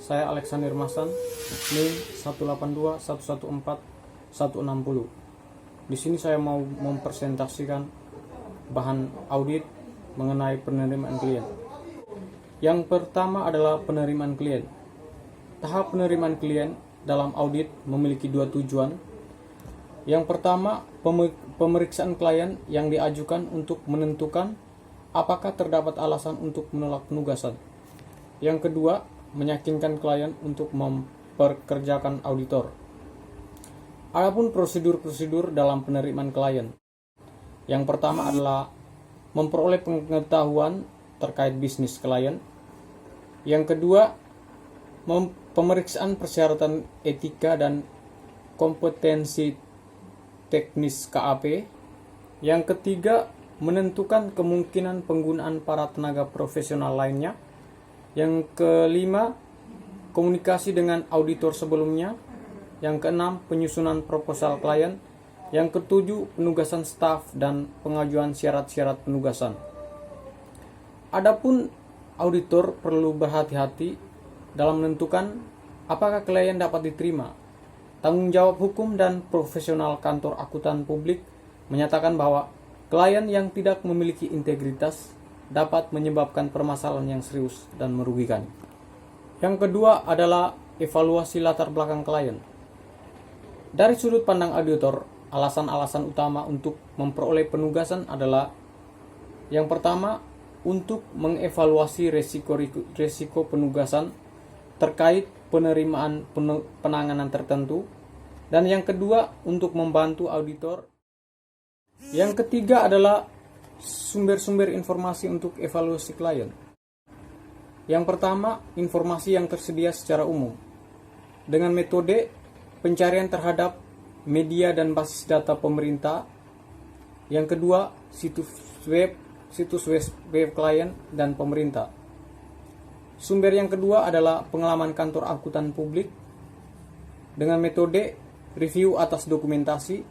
Saya Alexander Masan, NIM 182114160. Di sini saya mau mempresentasikan bahan audit mengenai penerimaan klien. Yang pertama adalah penerimaan klien. Tahap penerimaan klien dalam audit memiliki dua tujuan. Yang pertama, pemeriksaan klien yang diajukan untuk menentukan apakah terdapat alasan untuk menolak penugasan. Yang kedua, meyakinkan klien untuk memperkerjakan auditor. Adapun prosedur-prosedur dalam penerimaan klien. Yang pertama adalah memperoleh pengetahuan terkait bisnis klien. Yang kedua, pemeriksaan persyaratan etika dan kompetensi teknis KAP. Yang ketiga, menentukan kemungkinan penggunaan para tenaga profesional lainnya. Yang kelima, komunikasi dengan auditor sebelumnya. Yang keenam, penyusunan proposal klien. Yang ketujuh, penugasan staf dan pengajuan syarat-syarat penugasan. Adapun auditor perlu berhati-hati dalam menentukan apakah klien dapat diterima. Tanggung jawab hukum dan profesional kantor akuntan publik menyatakan bahwa klien yang tidak memiliki integritas dapat menyebabkan permasalahan yang serius dan merugikan. Yang kedua adalah evaluasi latar belakang klien. Dari sudut pandang auditor, alasan-alasan utama untuk memperoleh penugasan adalah yang pertama, untuk mengevaluasi resiko penugasan terkait penerimaan penanganan tertentu, dan yang kedua untuk membantu auditor. Yang ketiga adalah sumber-sumber informasi untuk evaluasi klien. Yang pertama, informasi yang tersedia secara umum dengan metode pencarian terhadap media dan basis data pemerintah. Yang kedua, situs web klien dan pemerintah. Sumber yang kedua adalah pengalaman kantor akuntan publik dengan metode review atas dokumentasi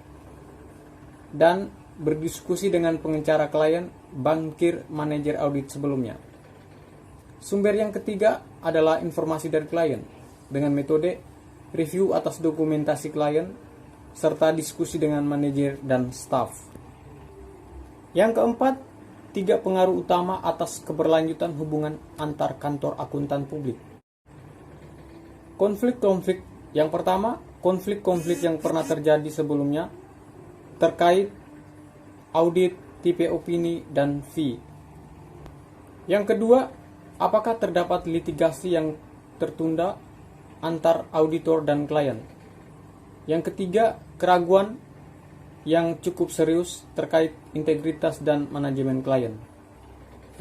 dan berdiskusi dengan pengacara klien, bankir, manajer audit sebelumnya. Sumber yang ketiga adalah informasi dari klien dengan metode review atas dokumentasi klien serta diskusi dengan manajer dan staf. Yang keempat, 3 pengaruh utama atas keberlanjutan hubungan antar kantor akuntan publik. Konflik-konflik. Yang pertama, konflik-konflik yang pernah terjadi sebelumnya terkait audit, tipe opini, dan fee. Yang kedua, apakah terdapat litigasi yang tertunda antar auditor dan klien. Yang ketiga, keraguan yang cukup serius terkait integritas dan manajemen klien.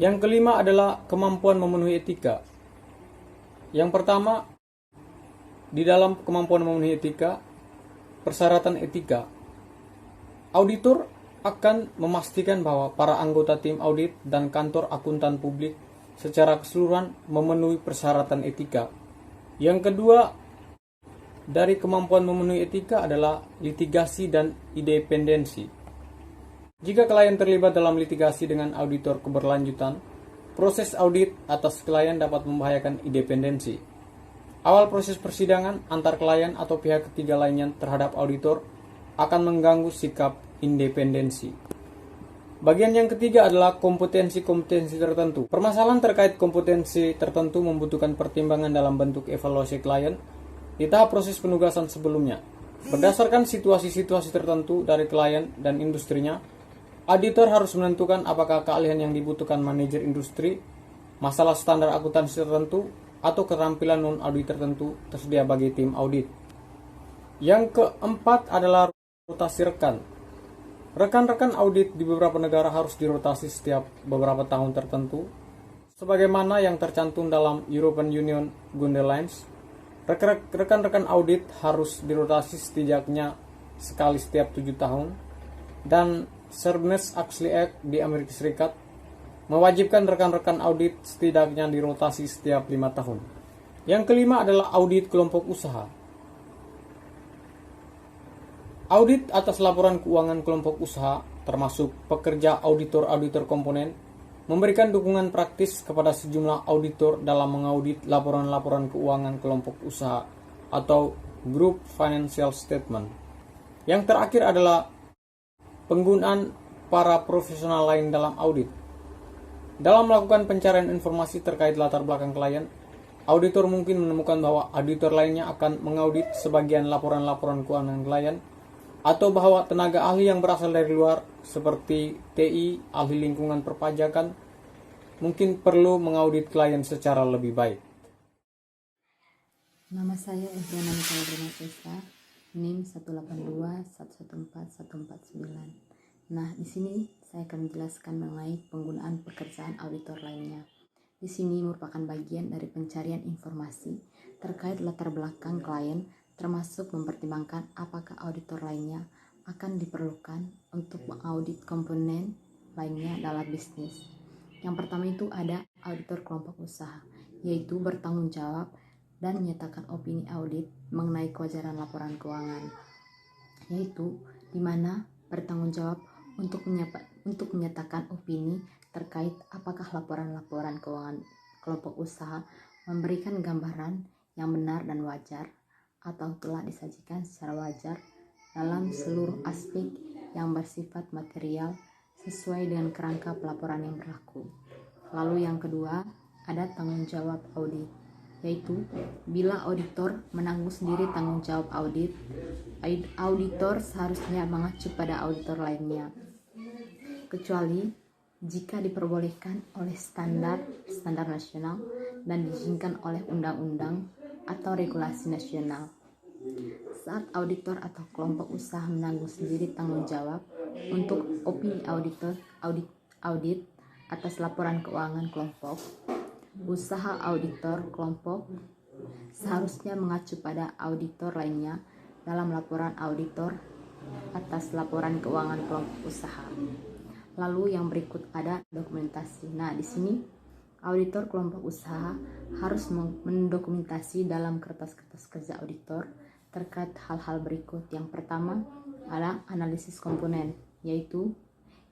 Yang kelima adalah kemampuan memenuhi etika. Yang pertama, di dalam kemampuan memenuhi etika, persyaratan etika. Auditor akan memastikan bahwa para anggota tim audit dan kantor akuntan publik secara keseluruhan memenuhi persyaratan etika. Yang kedua, dari kemampuan memenuhi etika adalah litigasi dan independensi. Jika klien terlibat dalam litigasi dengan auditor keberlanjutan, proses audit atas klien dapat membahayakan independensi. Awal proses persidangan antar klien atau pihak ketiga lainnya terhadap auditor akan mengganggu sikap independensi. Bagian yang ketiga adalah kompetensi-kompetensi tertentu. Permasalahan terkait kompetensi tertentu membutuhkan pertimbangan dalam bentuk evaluasi klien di tahap proses penugasan sebelumnya. Berdasarkan situasi-situasi tertentu dari klien dan industrinya, auditor harus menentukan apakah keahlian yang dibutuhkan manajer industri, masalah standar akuntansi tertentu, atau keterampilan non-audit tertentu tersedia bagi tim audit. Yang keempat adalah rotasi rekan. Rekan-rekan audit di beberapa negara harus dirotasi setiap beberapa tahun tertentu, sebagaimana yang tercantum dalam European Union Guidelines. Rekan-rekan audit harus dirotasi setidaknya sekali setiap 7 tahun, dan Sarbanes-Oxley Act di Amerika Serikat mewajibkan rekan-rekan audit setidaknya dirotasi setiap 5 tahun. Yang kelima adalah audit kelompok usaha. Audit atas laporan keuangan kelompok usaha, termasuk pekerja auditor-auditor komponen, memberikan dukungan praktis kepada sejumlah auditor dalam mengaudit laporan-laporan keuangan kelompok usaha atau Group Financial Statement. Yang terakhir adalah penggunaan para profesional lain dalam audit. Dalam melakukan pencarian informasi terkait latar belakang klien, auditor mungkin menemukan bahwa auditor lainnya akan mengaudit sebagian laporan-laporan keuangan klien, atau bahwa tenaga ahli yang berasal dari luar seperti TI, ahli lingkungan perpajakan, mungkin perlu mengaudit klien secara lebih baik. Nama saya Evriana Nikala Bernasesa, NIM 182114149. Nah, di sini saya akan menjelaskan mengenai penggunaan pekerjaan auditor lainnya. Di sini merupakan bagian dari pencarian informasi terkait latar belakang klien, termasuk mempertimbangkan apakah auditor lainnya akan diperlukan untuk mengaudit komponen lainnya dalam bisnis. Yang pertama itu ada auditor kelompok usaha, yaitu bertanggung jawab dan menyatakan opini audit mengenai kewajaran laporan keuangan, yaitu di mana bertanggung jawab untuk menyatakan opini terkait apakah laporan-laporan keuangan kelompok usaha memberikan gambaran yang benar dan wajar atau telah disajikan secara wajar dalam seluruh aspek yang bersifat material sesuai dengan kerangka pelaporan yang berlaku. Lalu yang kedua, ada tanggung jawab audit, yaitu bila auditor menanggung sendiri tanggung jawab audit, auditor seharusnya mengacu pada auditor lainnya, kecuali jika diperbolehkan oleh standar nasional dan diizinkan oleh undang-undang atau regulasi nasional. Saat auditor atau kelompok usaha menanggung sendiri tanggung jawab untuk opini audit atas laporan keuangan kelompok usaha, auditor kelompok seharusnya mengacu pada auditor lainnya dalam laporan auditor atas laporan keuangan kelompok usaha. Lalu yang berikut ada dokumentasi. Nah, di sini auditor kelompok usaha harus mendokumentasi dalam kertas-kertas kerja auditor terkait hal-hal berikut. Yang pertama adalah analisis komponen, yaitu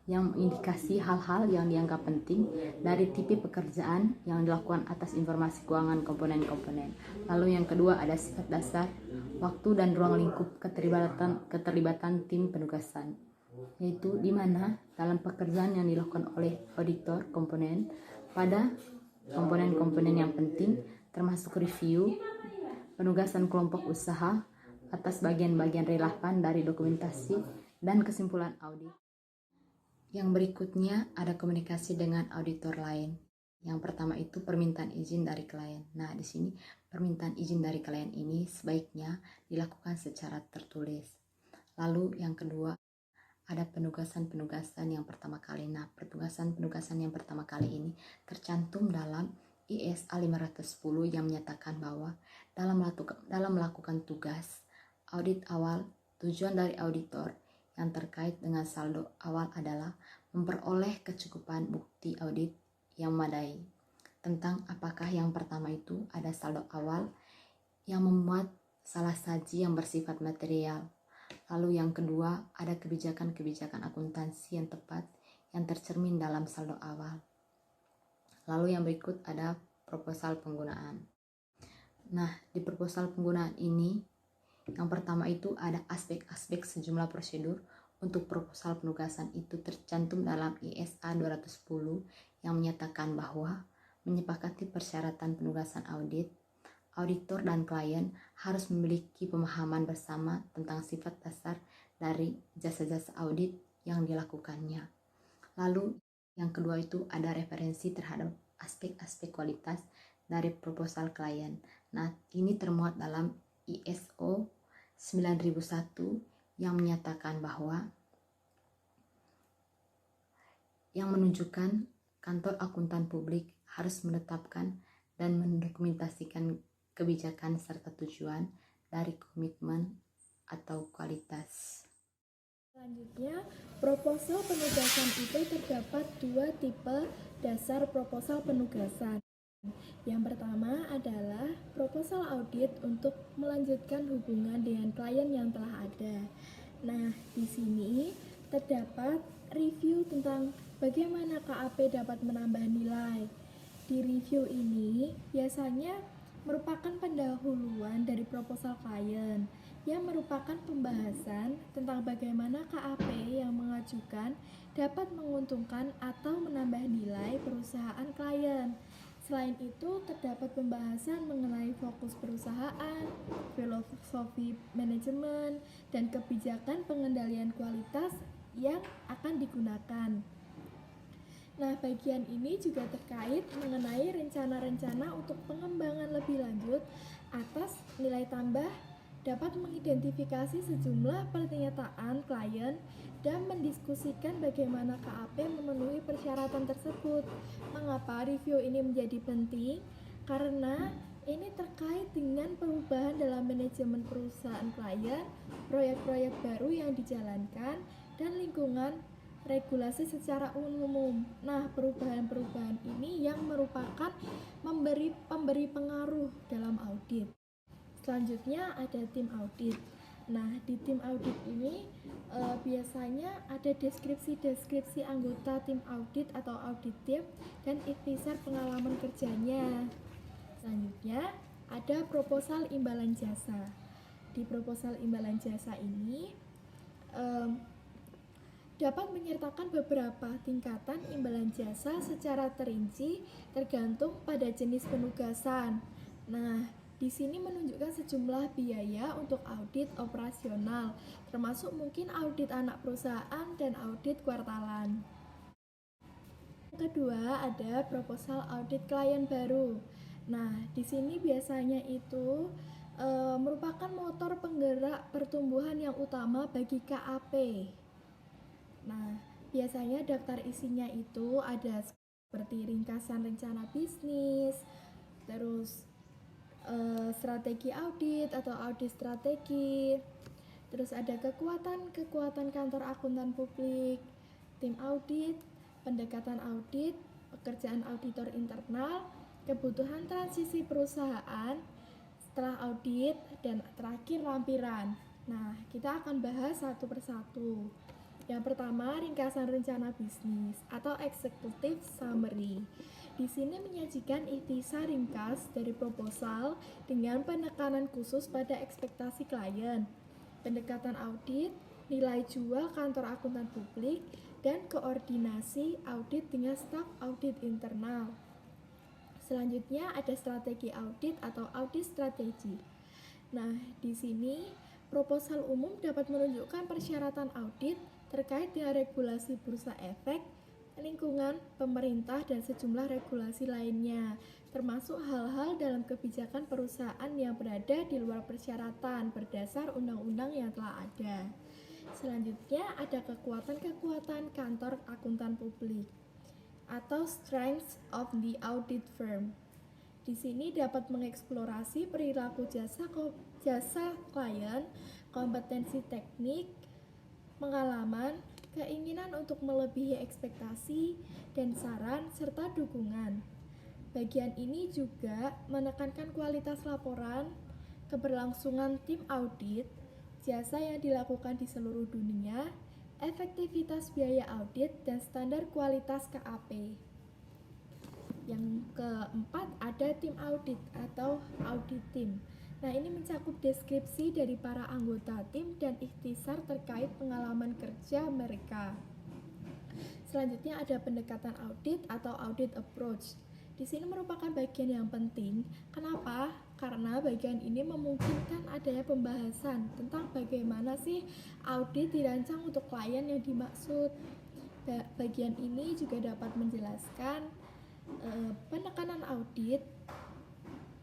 yang mengindikasi hal-hal yang dianggap penting dari tipe pekerjaan yang dilakukan atas informasi keuangan komponen-komponen. Lalu yang kedua ada sifat dasar, waktu dan ruang lingkup keterlibatan tim penugasan, yaitu di mana dalam pekerjaan yang dilakukan oleh auditor komponen pada komponen-komponen yang penting termasuk review penugasan kelompok usaha atas bagian-bagian relevan dari dokumentasi dan kesimpulan audit. Yang berikutnya ada komunikasi dengan auditor lain. Yang pertama itu permintaan izin dari klien. Nah, di sini permintaan izin dari klien ini sebaiknya dilakukan secara tertulis. Lalu yang kedua ada penugasan yang pertama kali. Nah, penugasan yang pertama kali ini tercantum dalam ISA 510 yang menyatakan bahwa dalam melakukan tugas audit awal, tujuan dari auditor yang terkait dengan saldo awal adalah memperoleh kecukupan bukti audit yang memadai tentang apakah yang pertama itu ada saldo awal yang memuat salah saji yang bersifat material. Lalu yang kedua ada kebijakan-kebijakan akuntansi yang tepat yang tercermin dalam saldo awal. Lalu yang berikut ada proposal penggunaan. Nah, di proposal penggunaan ini yang pertama itu ada aspek-aspek sejumlah prosedur untuk proposal penugasan itu tercantum dalam ISA 210 yang menyatakan bahwa menyepakati persyaratan penugasan audit, auditor dan klien harus memiliki pemahaman bersama tentang sifat dasar dari jasa-jasa audit yang dilakukannya. Lalu yang kedua itu ada referensi terhadap aspek-aspek kualitas dari proposal klien. Nah, ini termuat dalam ISO 9001 yang menyatakan bahwa yang menunjukkan kantor akuntan publik harus menetapkan dan mendokumentasikan kebijakan serta tujuan dari komitmen atau kualitas. Selanjutnya, proposal penugasan itu terdapat dua tipe dasar proposal penugasan. Yang pertama adalah proposal audit untuk melanjutkan hubungan dengan klien yang telah ada. Nah, di sini terdapat review tentang bagaimana KAP dapat menambah nilai? Di review ini biasanya merupakan pendahuluan dari proposal klien yang merupakan pembahasan tentang bagaimana KAP yang mengajukan dapat menguntungkan atau menambah nilai perusahaan klien. Selain itu, terdapat pembahasan mengenai fokus perusahaan, filosofi manajemen, dan kebijakan pengendalian kualitas yang akan digunakan. Nah, bagian ini juga terkait mengenai rencana-rencana untuk pengembangan lebih lanjut atas nilai tambah, dapat mengidentifikasi sejumlah pernyataan klien dan mendiskusikan bagaimana KAP memenuhi persyaratan tersebut. Mengapa review ini menjadi penting? Karena ini terkait dengan perubahan dalam manajemen perusahaan klien, proyek-proyek baru yang dijalankan, dan lingkungan regulasi secara umum. Nah, perubahan-perubahan ini yang merupakan pemberi pengaruh dalam audit. Selanjutnya ada tim audit. Nah, di tim audit ini biasanya ada deskripsi anggota tim audit atau audit tim dan ikhtisar pengalaman kerjanya. Selanjutnya ada proposal imbalan jasa. Di proposal imbalan jasa ini dapat menyertakan beberapa tingkatan imbalan jasa secara terinci tergantung pada jenis penugasan. Nah, di sini menunjukkan sejumlah biaya untuk audit operasional, termasuk mungkin audit anak perusahaan dan audit kuartalan. Yang kedua ada proposal audit klien baru. Nah, di sini biasanya itu merupakan motor penggerak pertumbuhan yang utama bagi KAP. Nah, biasanya daftar isinya itu ada seperti ringkasan rencana bisnis, terus strategi audit atau audit strategi, terus ada kekuatan kantor akuntan publik, tim audit, pendekatan audit, pekerjaan auditor internal, kebutuhan transisi perusahaan setelah audit, dan terakhir lampiran. Nah, kita akan bahas satu persatu. Yang pertama, ringkasan rencana bisnis atau executive summary. Di sini menyajikan ikhtisar ringkas dari proposal dengan penekanan khusus pada ekspektasi klien, pendekatan audit, nilai jual kantor akuntan publik, dan koordinasi audit dengan staf audit internal. Selanjutnya ada strategi audit atau audit strategi. Nah, di sini proposal umum dapat menunjukkan persyaratan audit terkait dengan regulasi bursa efek, lingkungan, pemerintah, dan sejumlah regulasi lainnya, termasuk hal-hal dalam kebijakan perusahaan yang berada di luar persyaratan berdasar undang-undang yang telah ada. Selanjutnya ada kekuatan-kekuatan kantor akuntan publik atau strengths of the audit firm. Di sini dapat mengeksplorasi perilaku jasa klien, kompetensi teknik, pengalaman, keinginan untuk melebihi ekspektasi, dan saran serta dukungan. Bagian ini juga menekankan kualitas laporan, keberlangsungan tim audit, jasa yang dilakukan di seluruh dunia, efektivitas biaya audit, dan standar kualitas KAP. Yang keempat ada tim audit atau audit team. Nah, ini mencakup deskripsi dari para anggota tim dan ikhtisar terkait pengalaman kerja mereka. Selanjutnya ada pendekatan audit atau audit approach. Di sini merupakan bagian yang penting. Kenapa? Karena bagian ini memungkinkan adanya pembahasan tentang bagaimana sih audit dirancang untuk klien yang dimaksud. Bagian ini juga dapat menjelaskan penekanan audit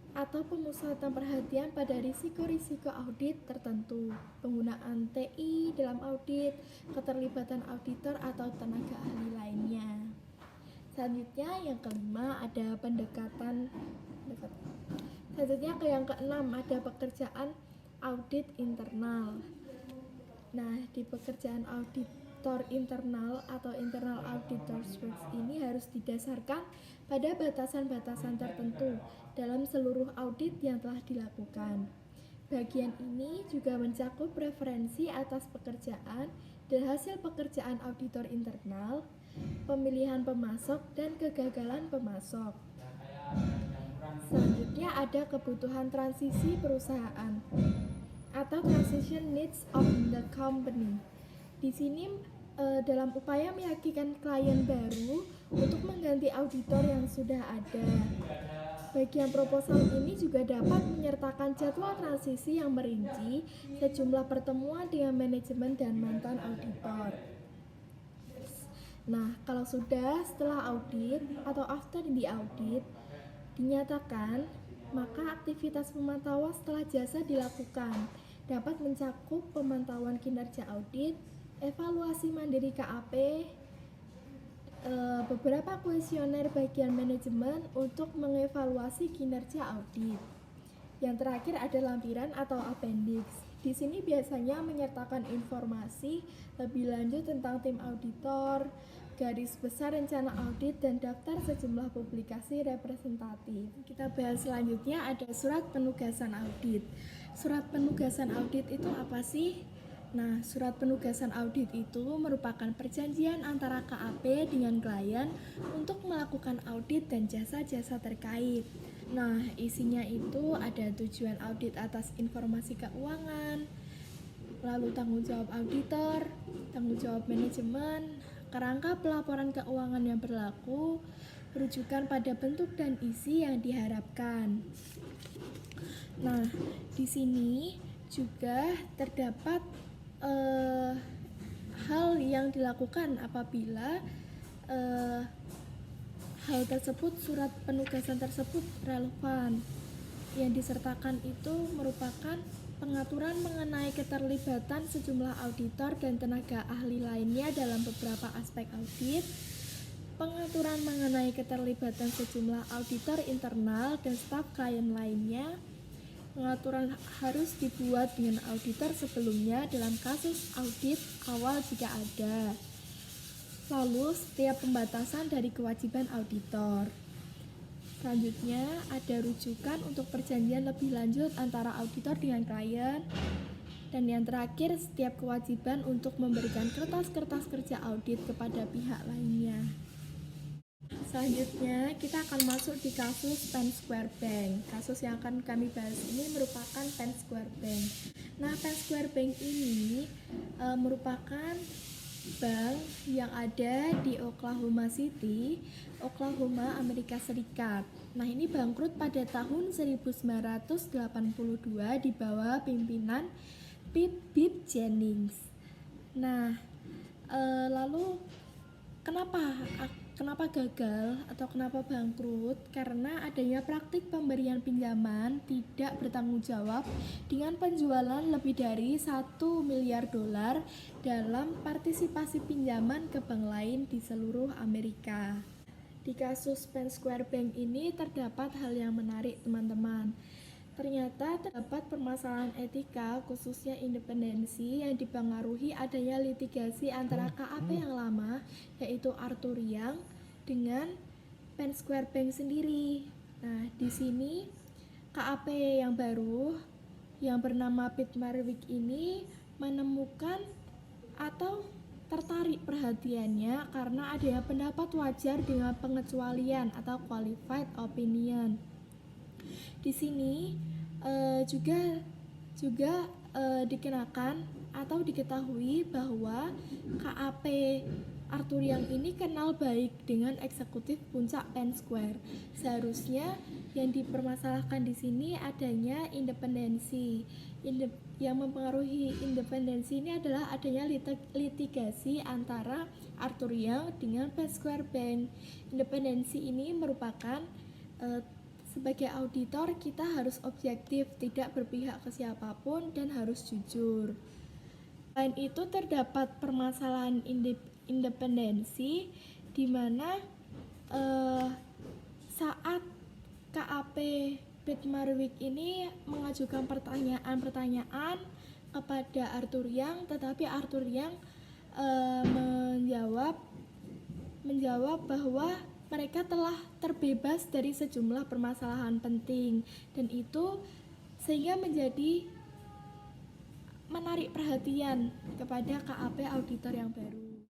atau pemusatan perhatian pada risiko-risiko audit tertentu, penggunaan TI dalam audit, keterlibatan auditor atau tenaga ahli lainnya. Selanjutnya yang kelima ada Selanjutnya yang keenam ada pekerjaan audit internal. Nah, di pekerjaan auditor internal atau internal auditors works ini harus didasarkan pada batasan-batasan tertentu dalam seluruh audit yang telah dilakukan. Bagian ini juga mencakup referensi atas pekerjaan dan hasil pekerjaan auditor internal, pemilihan pemasok, dan kegagalan pemasok. Selanjutnya ada kebutuhan transisi perusahaan atau transition needs of the company. Di sini dalam upaya meyakinkan klien baru untuk mengganti auditor yang sudah ada. Bagian proposal ini juga dapat menyertakan jadwal transisi yang merinci sejumlah pertemuan dengan manajemen dan mantan auditor. Nah, kalau sudah setelah audit atau after the audit dinyatakan, maka aktivitas pemantauan setelah jasa dilakukan dapat mencakup pemantauan kinerja audit, evaluasi mandiri KAP, beberapa kuesioner bagian manajemen untuk mengevaluasi kinerja audit. Yang terakhir ada lampiran atau appendix. Di sini biasanya menyertakan informasi lebih lanjut tentang tim auditor, garis besar rencana audit, dan daftar sejumlah publikasi representatif. Kita bahas selanjutnya ada surat penugasan audit. Surat penugasan audit itu apa sih? Nah, surat penugasan audit itu merupakan perjanjian antara KAP dengan klien untuk melakukan audit dan jasa-jasa terkait. Nah, isinya itu ada tujuan audit atas informasi keuangan, lalu tanggung jawab auditor, tanggung jawab manajemen, kerangka pelaporan keuangan yang berlaku, rujukan pada bentuk dan isi yang diharapkan. Nah, di sini juga terdapat hal yang dilakukan apabila hal tersebut, surat penugasan tersebut relevan. Yang disertakan itu merupakan pengaturan mengenai keterlibatan sejumlah auditor dan tenaga ahli lainnya dalam beberapa aspek audit, pengaturan mengenai keterlibatan sejumlah auditor internal dan staf klien lainnya, pengaturan harus dibuat dengan auditor sebelumnya dalam kasus audit awal jika ada. Lalu setiap pembatasan dari kewajiban auditor. Selanjutnya ada rujukan untuk perjanjian lebih lanjut antara auditor dengan klien. Dan yang terakhir setiap kewajiban untuk memberikan kertas-kertas kerja audit kepada pihak lainnya. Selanjutnya kita akan masuk di kasus Pen Square Bank. Kasus yang akan kami bahas ini merupakan Pen Square Bank. Nah, Pen Square Bank ini merupakan bank yang ada di Oklahoma City, Oklahoma, Amerika Serikat. Nah, ini bangkrut pada tahun 1982 di bawah pimpinan Bib Jennings. Nah, lalu kenapa gagal atau kenapa bangkrut? Karena adanya praktik pemberian pinjaman tidak bertanggung jawab dengan penjualan lebih dari $1 miliar dalam partisipasi pinjaman ke bank lain di seluruh Amerika. Di kasus Pen Square Bank ini terdapat hal yang menarik, teman-teman. Ternyata terdapat permasalahan etika, khususnya independensi, yang dipengaruhi adanya litigasi antara KAP yang lama, yaitu Arthur Young, dengan Pen Square Bank sendiri. Nah, di sini KAP yang baru, yang bernama Pitt Marwick ini menemukan atau tertarik perhatiannya karena adanya pendapat wajar dengan pengecualian atau qualified opinion. Di sini juga dikenakan atau diketahui bahwa KAP Arthur Young ini kenal baik dengan eksekutif puncak Pen Square. Seharusnya yang dipermasalahkan di sini adanya independensi. Yang mempengaruhi independensi ini adalah adanya litigasi antara Arthur Young dengan Pen Square Bank. Independensi ini merupakan sebagai auditor kita harus objektif, tidak berpihak ke siapapun, dan harus jujur. Selain itu terdapat permasalahan independensi di mana saat KAP Pitt Marwick ini mengajukan pertanyaan kepada Arthur Young, tetapi Arthur Young menjawab bahwa mereka telah terbebas dari sejumlah permasalahan penting, dan itu sehingga menjadi menarik perhatian kepada KAP auditor yang baru.